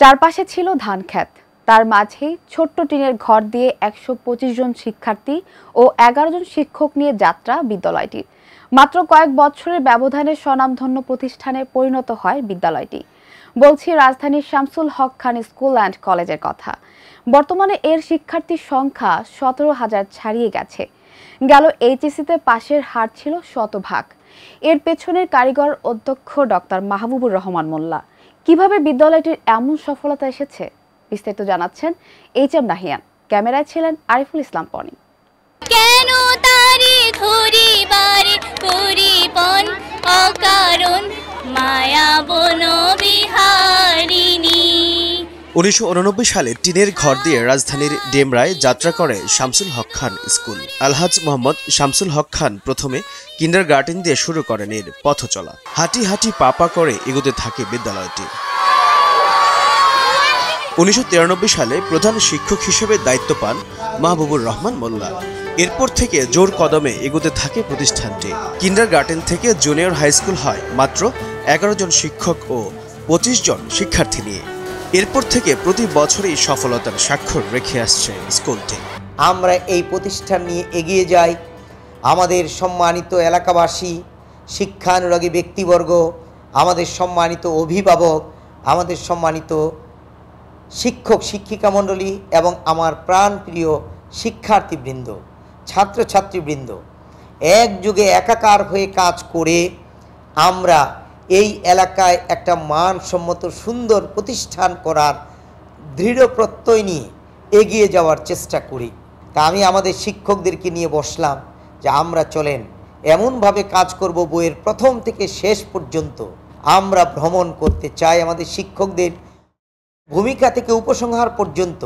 চারপাশে ছিল ধানক্ষেত, তার মাঝেই ছোট্ট টিনের ঘর দিয়ে ১২৫ জন শিক্ষার্থী ও ১১ জন শিক্ষক নিয়ে যাত্রা বিদ্যালয়টির। মাত্র কয়েক বছরের ব্যবধানে স্বনামধন্য প্রতিষ্ঠানে পরিণত হয় বিদ্যালয়টি। বলছি রাজধানীর শামসুল হক খান স্কুল অ্যান্ড কলেজের কথা। বর্তমানে এর শিক্ষার্থীর সংখ্যা ১৭,০০০ ছাড়িয়ে গেছে। গেল এইচএসসিতে পাশের হার ছিল শতভাগ। এর পেছনের কারিগর অধ্যক্ষ ডক্টর মাহবুবুর রহমান মোল্লা। কিভাবে বিদ্যালয়টির এমন সফলতা এসেছে বিস্তারিত জানাচ্ছেন এইচ.এম. নাহিয়ান। ক্যামেরায় ছিলেন আরিফুল ইসলাম পনি। কেন তারে ধরিবারে করিপন অকারণ মায়া বন বিহারিণী। ১৯৮৯ সালে টিনের ঘর দিয়ে রাজধানীর ডেমরায় যাত্রা করে শামসুল হক খান স্কুল। আলহাজ মোহাম্মদ শামসুল হক খান প্রথমে কিন্ডারগার্টেন দিয়ে শুরু করেন এর পথ চলা। হাঁটি হাঁটি পা করে এগোতে থাকে বিদ্যালয়টি। ১৯৯৩ সালে প্রধান শিক্ষক হিসেবে দায়িত্ব পান মাহবুবুর রহমান মোল্লা। এরপর থেকে জোর কদমে এগোতে থাকে প্রতিষ্ঠানটি। কিন্ডারগার্টেন থেকে জুনিয়র হাই স্কুল হয় মাত্র ১১ জন শিক্ষক ও ২৫ জন শিক্ষার্থী নিয়ে। এরপর থেকে প্রতি বছরই সফলতার স্বাক্ষর রেখে আসছে স্কুলটি। আমরা এই প্রতিষ্ঠান নিয়ে এগিয়ে যাই। আমাদের সম্মানিত এলাকাবাসী, শিক্ষানুরাগী ব্যক্তিবর্গ, আমাদের সম্মানিত অভিভাবক, আমাদের সম্মানিত শিক্ষক শিক্ষিকা মণ্ডলী এবং আমার প্রাণপ্রিয় শিক্ষার্থীবৃন্দ, ছাত্রছাত্রীবৃন্দ একযোগে একাকার হয়ে কাজ করে আমরা এই এলাকায় একটা মানসম্মত সুন্দর প্রতিষ্ঠান করার দৃঢ় প্রত্যয় নিয়ে এগিয়ে যাওয়ার চেষ্টা করি। তা আমি আমাদের শিক্ষকদেরকে নিয়ে বসলাম যে আমরা চলেন এমনভাবে কাজ করব, বইয়ের প্রথম থেকে শেষ পর্যন্ত আমরা ভ্রমণ করতে চাই। আমাদের শিক্ষকদের ভূমিকা থেকে উপসংহার পর্যন্ত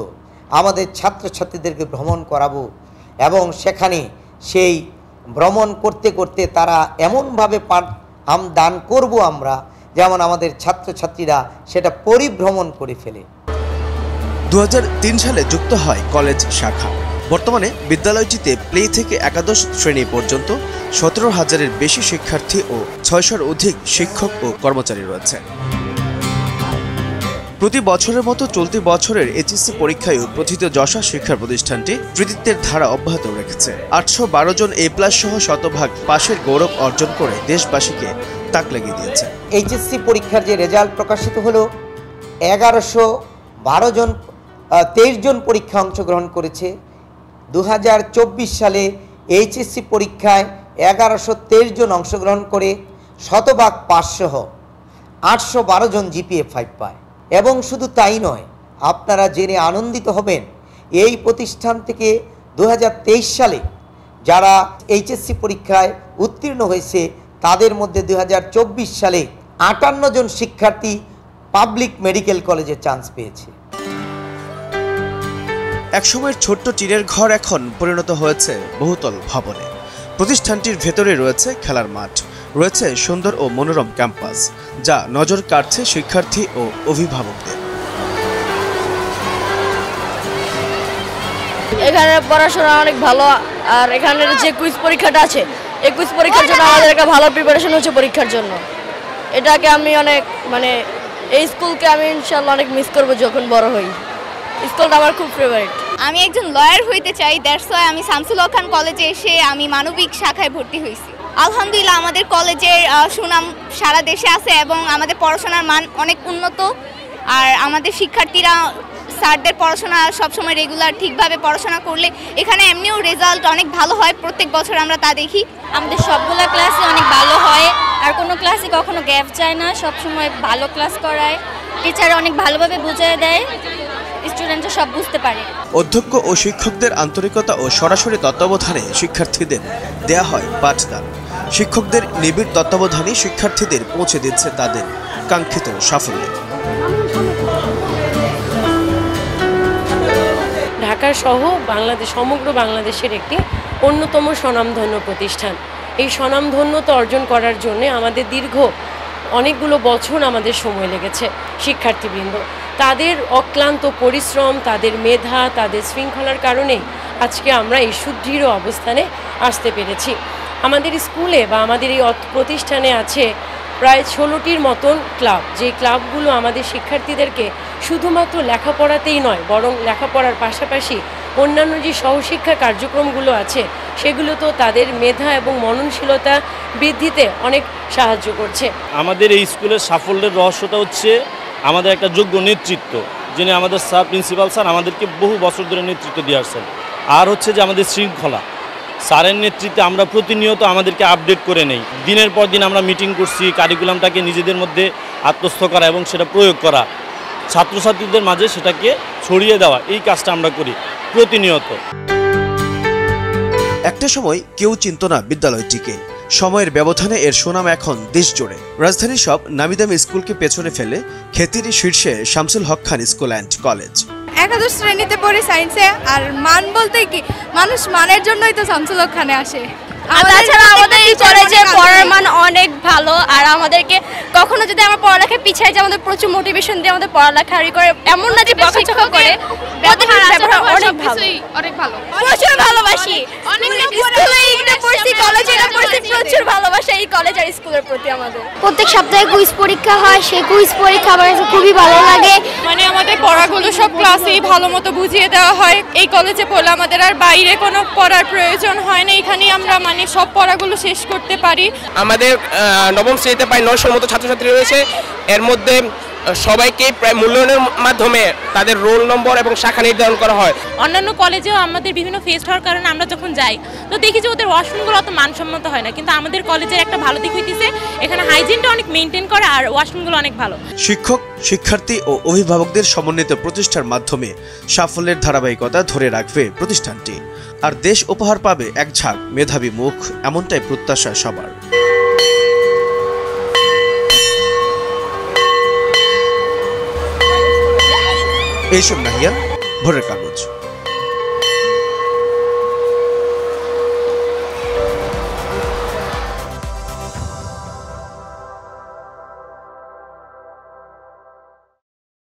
আমাদের ছাত্রছাত্রীদেরকে ভ্রমণ করাবো এবং সেখানে সেই ভ্রমণ করতে করতে তারা এমনভাবে দান করব আমরা যেমন আমাদের ছাত্রছাত্রীরা সেটা পরিভ্রমণ করে ফেলে। ২০০৩ সালে যুক্ত হয় কলেজ শাখা। বর্তমানে বিদ্যালয়টিতে প্লে থেকে একাদশ শ্রেণী পর্যন্ত ১৭,০০০-এর বেশি শিক্ষার্থী ও ৬০০-র অধিক শিক্ষক ও কর্মচারী রয়েছে। প্রতি বছরের মতো চলতি বছরের এইচএসসি পরীক্ষায়ও প্রথিতযশা শিক্ষা প্রতিষ্ঠানটি কৃতিত্বের ধারা অব্যাহত রেখেছে। ৮১২ জন A+ সহ শতভাগ পাশের গৌরব অর্জন করে দেশবাসীকে তাক লাগিয়ে দিয়েছে। এইচএসসি পরীক্ষার যে রেজাল্ট প্রকাশিত হলো, ১৩২ জন পরীক্ষা অংশগ্রহণ করেছে। ২০২৪ সালে এইচএসসি পরীক্ষায় ১১২৩ জন অংশগ্রহণ করে শতভাগ পাসসহ ৮১২ জন GPA 5 পায়। এবং শুধু তাই নয়, আপনারা জেনে আনন্দিত হবেন এই প্রতিষ্ঠান থেকে ২০২৩ সালে যারা এইচএসসি পরীক্ষায় উত্তীর্ণ হয়েছে তাদের মধ্যে ২০২৪ সালে ৫৮ জন শিক্ষার্থী পাবলিক মেডিকেল কলেজে চান্স পেয়েছে। একসময়ের ছোট্ট টিনের ঘর এখন পরিণত হয়েছে বহুতল ভবনে। প্রতিষ্ঠানটির ভেতরে রয়েছে খেলার মাঠ, রয়েছে সুন্দর ও মনোরম ক্যাম্পাস, যা নজর কাড়ছে শিক্ষার্থী ও অভিভাবকদের। এখানে পড়াশোনা অনেক ভালো, আর এখানের যে কুইজ পরীক্ষাটা আছে এই কুইজ পরীক্ষার জন্য আমাদের একটা ভালো প্রিপারেশন হচ্ছে পরীক্ষার জন্য। এটাকে আমি অনেক এই স্কুলকে আমি ইনশাআল্লাহ অনেক মিস করব যখন বড় হই। স্কুলটা আমার খুব ফেভারিট। আমি একজন লয়ার হইতে চাই, দ্যাটস ওয়াই আমি শামসুল হক খান কলেজে এসে আমি মানবিক শাখায় ভর্তি হয়েছি। আলহামদুলিল্লাহ আমাদের কলেজের সুনাম সারা দেশে আছে এবং আমাদের পড়াশোনার মান অনেক উন্নত। আর আমাদের শিক্ষার্থীরা স্যারদের পড়াশোনা সবসময় রেগুলার ঠিকভাবে পড়াশোনা করলে এখানে এমনিও রেজাল্ট অনেক ভালো হয়। প্রত্যেক বছর আমরা তা দেখি। আমাদের সবগুলো ক্লাসই অনেক ভালো হয়, আর কোনো ক্লাসে কখনো গ্যাপ যায় না, সবসময় ভালো ক্লাস করায়। টিচার অনেক ভালোভাবে বুঝিয়ে দেয়, স্টুডেন্টরা সব বুঝতে পারে। অধ্যক্ষ ও শিক্ষকদের আন্তরিকতা ও সরাসরি তত্ত্বাবধানে শিক্ষার্থীদের দেয়া হয় পাঠদান। শিক্ষকদের নিবিড় তত্ত্বাবধানে শিক্ষার্থীদের পৌঁছে দিচ্ছে তাদের কাঙ্ক্ষিত সাফল্য। ঢাকা সহ সমগ্র বাংলাদেশের একটি অন্যতম স্বনামধন্য প্রতিষ্ঠান। এই স্বনামধন্যতা অর্জন করার জন্য আমাদের দীর্ঘ অনেকগুলো বছর আমাদের সময় লেগেছে। শিক্ষার্থীবৃন্দ তাদের অক্লান্ত পরিশ্রম, তাদের মেধা, তাদের শৃঙ্খলার কারণে আজকে আমরা এই সুদৃঢ় অবস্থানে আসতে পেরেছি। আমাদের স্কুলে বা আমাদের এই প্রতিষ্ঠানে আছে প্রায় 16টির মতন ক্লাব, যে ক্লাবগুলো আমাদের শিক্ষার্থীদেরকে শুধুমাত্র লেখাপড়াতেই নয়, বরং লেখাপড়ার পাশাপাশি অন্যান্য যে সহশিক্ষা কার্যক্রমগুলো আছে সেগুলো তো তাদের মেধা এবং মননশীলতা বৃদ্ধিতে অনেক সাহায্য করছে। আমাদের এই স্কুলের সাফল্যের রহস্যটা হচ্ছে আমাদের একটা যোগ্য নেতৃত্ব, যিনি আমাদের স্যার প্রিন্সিপাল স্যার আমাদেরকে বহু বছর ধরে নেতৃত্ব দিয়ে আসছেন। আর হচ্ছে যে আমাদের শৃঙ্খলা, স্যারের নেতৃত্বে আমরা প্রতিনিয়ত আমাদেরকে আপডেট করে নেই। দিনের পর দিন আমরা মিটিং করছি, কারিকুলামটাকে নিজেদের মধ্যে আত্মস্থ করা এবং সেটা প্রয়োগ করা, ছাত্রছাত্রীদের মাঝে সেটাকে ছড়িয়ে দেওয়া, এই কাজটা আমরা করি প্রতিনিয়ত। একটা সময় কেউ চিনত না বিদ্যালয়টিকে, সময়ের ব্যবধানে এর সুনাম এখন দেশ জুড়ে। রাজধানীর সব নামিদামি স্কুলকে পেছনে ফেলে খ্যাতির শীর্ষে শামসুল হক খান স্কুল অ্যান্ড কলেজ। একাদশ শ্রেণীতে পড়ি সায়েন্সে, আর মান বলতে কি, মানুষ মানের জন্যই তো শামসুল হক খানে আসে। তাছাড়া আমাদের এই কলেজে পড়ার মান অনেক ভালো, আর আমাদেরকে কখনো যদি আমরা পড়ালেখা পিছিয়ে যাই আমাদের প্রচুর মোটিভেশন দিয়ে আমাদের পড়ালেখা করে, এমন না যে বকাঝকা করে, অনেক ভালো, অনেক ভালো, প্রচুর ভালোবাসি। প্রচুর ভালোবাসা এই কলেজ আর স্কুলের প্রতি আমাদের। প্রত্যেক সপ্তাহে কুইজ পরীক্ষা হয়, সেই কুইজ পরীক্ষা আমার কাছে খুবই ভালো লাগে। মানে আমাদের পড়াগুলো সব ক্লাসেই ভালো মতো বুঝিয়ে দেওয়া হয়। এই কলেজে পড়লে আমাদের আর বাইরে কোনো পড়ার প্রয়োজন হয় না, এখানেই আমরা মানে সব পড়াগুলো শেষ করতে পারি। আমাদের নবম শ্রেণীতে প্রায় 900 মতো ছাত্রছাত্রী রয়েছে। এর মধ্যে সবাইকে প্রায় মূল্যায়নের মাধ্যমে তাদের রোল নম্বর এবং শাখা নির্ধারণ করা হয়। অন্যান্য কলেজেও আমাদের বিভিন্ন ফেস্ট হওয়ার কারণে আমরা যখন যাই তো দেখি যে ওদের ওয়াশরুমগুলো অত মানসম্মত হয় না, কিন্তু আমাদের কলেজের একটা ভালো দিক হইতেছে এখানে হাইজিনটা অনেক মেনটেন করে আর ওয়াশরুমগুলো অনেক ভালো। শিক্ষক, শিক্ষার্থী ও অভিভাবকদের সমন্বিত প্রচেষ্টার মাধ্যমে সাফল্যের ধারাবাহিকতা ধরে রাখবে প্রতিষ্ঠানটি, আর দেশ উপহার পাবে এক ঝাঁক মেধাবী মুখ, এমনটাই প্রত্যাশা সবার। এইসব নাহিয়ান, ভোরের কাগজ।